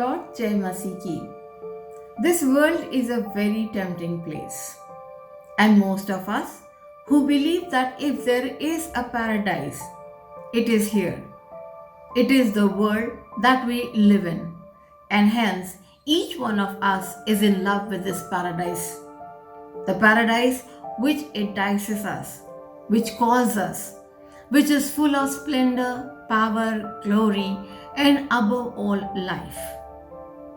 Lord, Jai Masih Ki. This world is a very tempting place. And most of us who believe that if there is a paradise, it is here. It is the world that we live in. And hence, each one of us is in love with this paradise. The paradise which entices us, which calls us, which is full of splendor, power, glory, and above all, life.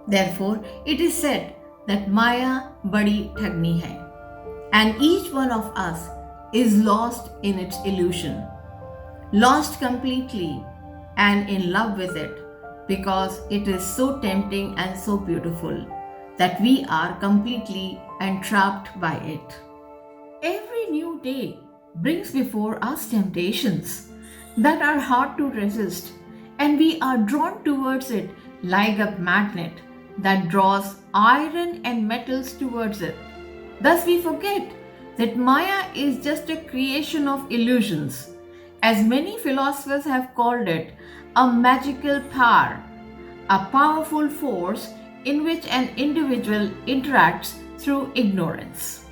Therefore, it is said that Maya badi thagni hai, and each one of us is lost in its illusion, lost completely and in love with it because it is so tempting and so beautiful that we are completely entrapped by it. Every new day brings before us temptations that are hard to resist, and we are drawn towards it like a magnet that draws iron and metals towards it. Thus, we forget that Maya is just a creation of illusions, as many philosophers have called it, a magical power, a powerful force in which an individual interacts through ignorance.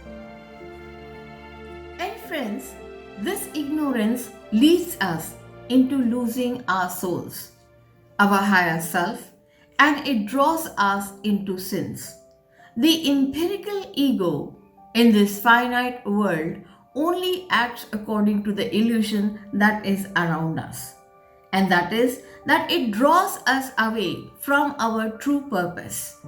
And friends, this ignorance leads us into losing our souls, our higher self, and it draws us into sins. The empirical ego in this finite world only acts according to the illusion that is around us, and that is that it draws us away from our true purpose,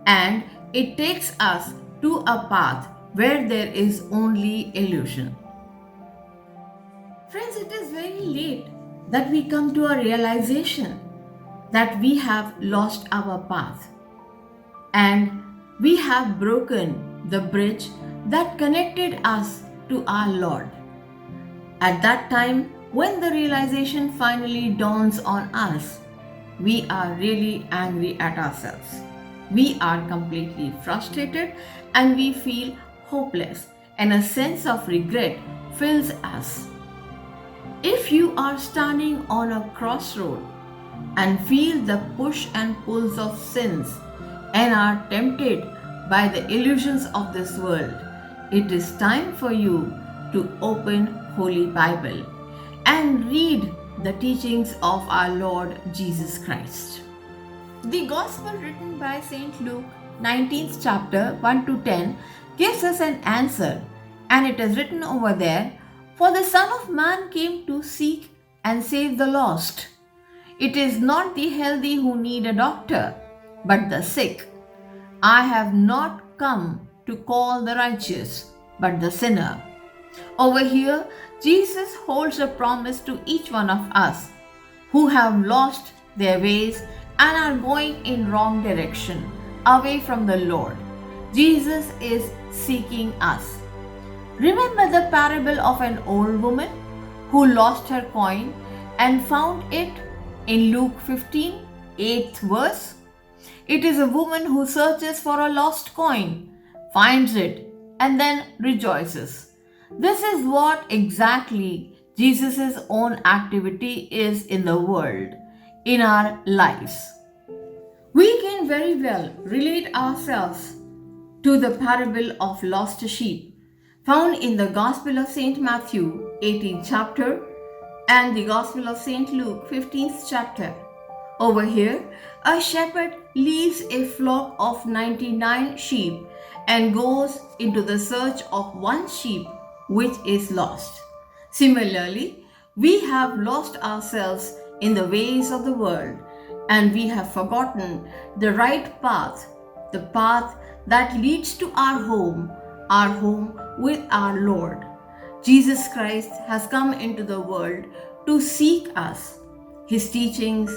and it takes us to a path where there is only illusion. Friends, it is very late that we come to a realization that we have lost our path and we have broken the bridge that connected us to our Lord. At that time, when the realization finally dawns on us, we are really angry at ourselves. We are completely frustrated and we feel hopeless, and a sense of regret fills us. If you are standing on a crossroad and feel the push and pulls of sins and are tempted by the illusions of this world, it is time for you to open Holy Bible and read the teachings of our Lord Jesus Christ. The Gospel written by St. Luke, 19th chapter, 1 to 10, gives us an answer, and it is written over there, "For the Son of Man came to seek and save the lost. It is not the healthy who need a doctor, but the sick. I have not come to call the righteous, but the sinner." Over here, Jesus holds a promise to each one of us who have lost their ways and are going in wrong direction, away from the Lord. Jesus is seeking us. Remember the parable of an old woman who lost her coin and found it in Luke 15, 8th verse? It is a woman who searches for a lost coin, finds it, and then rejoices. This is what exactly Jesus' own activity is in the world, in our lives. We can very well relate ourselves to the parable of lost sheep found in the Gospel of St. Matthew, 18th chapter, and the Gospel of St. Luke, 15th chapter. Over here, a shepherd leaves a flock of 99 sheep and goes into the search of one sheep which is lost. Similarly, we have lost ourselves in the ways of the world, and we have forgotten the right path, the path that leads to our home with our Lord. Jesus Christ has come into the world to seek us. His teachings,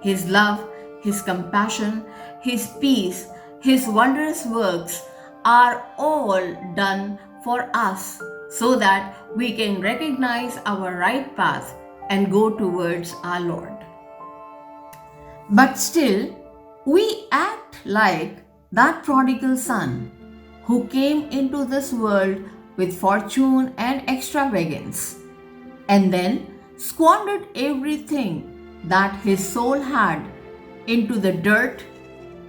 His love, His compassion, His peace, His wondrous works are all done for us so that we can recognize our right path and go towards our Lord. But still, we act like that prodigal son who came into this world with fortune and extravagance, and then squandered everything that his soul had into the dirt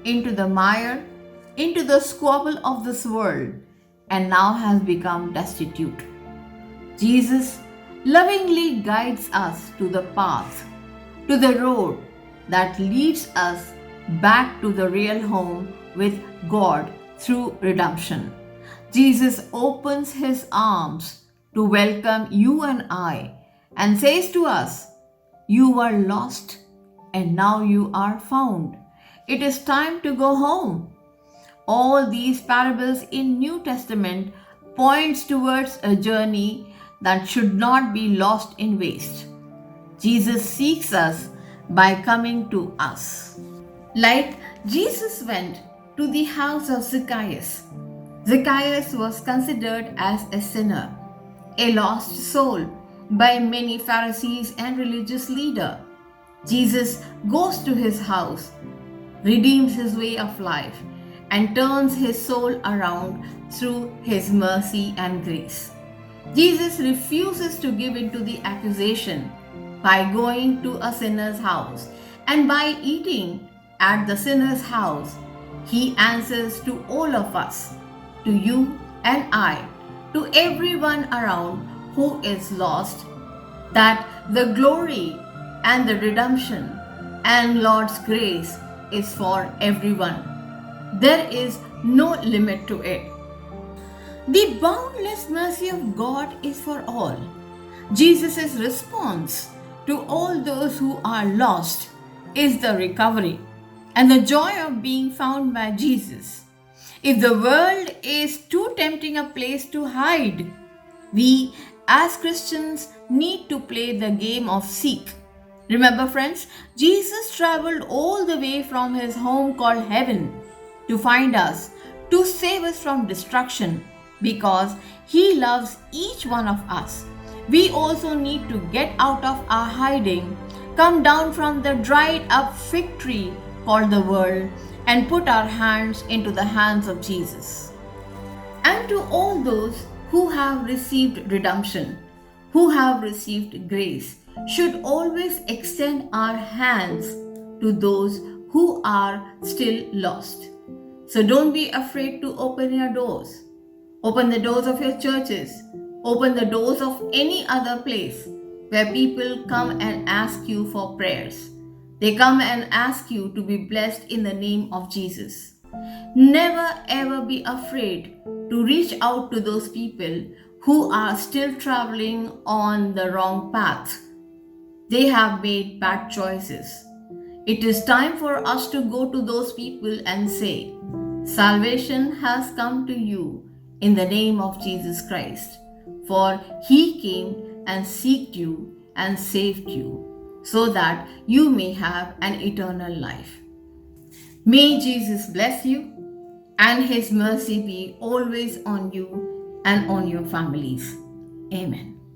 into the mire, into the squabble of this world, and now has become destitute. Jesus lovingly guides us to the path, to the road that leads us back to the real home with God through redemption. Jesus opens his arms to welcome you and I and says to us, "You were lost and now you are found. It is time to go home." All these parables in New Testament points towards a journey that should not be lost in waste. Jesus seeks us by coming to us. Like Jesus went to the house of Zacchaeus. Zacchaeus was considered as a sinner, a lost soul by many Pharisees and religious leaders. Jesus goes to his house, redeems his way of life, and turns his soul around through his mercy and grace. Jesus refuses to give in to the accusation by going to a sinner's house, and by eating at the sinner's house, he answers to all of us, to you and I, to everyone around who is lost, that the glory and the redemption and Lord's grace is for everyone. There is no limit to it. The boundless mercy of God is for all. Jesus' response to all those who are lost is the recovery and the joy of being found by Jesus. If the world is too tempting a place to hide, we as Christians need to play the game of seek. Remember, friends, Jesus traveled all the way from his home called heaven to find us, to save us from destruction, because he loves each one of us. We also need to get out of our hiding, come down from the dried up fig tree called the world, and put our hands into the hands of Jesus. And to all those who have received redemption, who have received grace, should always extend our hands to those who are still lost. So don't be afraid to open your doors. Open the doors of your churches. Open the doors of any other place where people come and ask you for prayers. They come and ask you to be blessed in the name of Jesus. Never ever be afraid to reach out to those people who are still traveling on the wrong path. They have made bad choices. It is time for us to go to those people and say, "Salvation has come to you in the name of Jesus Christ, for he came and sought you and saved you, so that you may have an eternal life." May Jesus bless you and his mercy be always on you and on your families. Amen.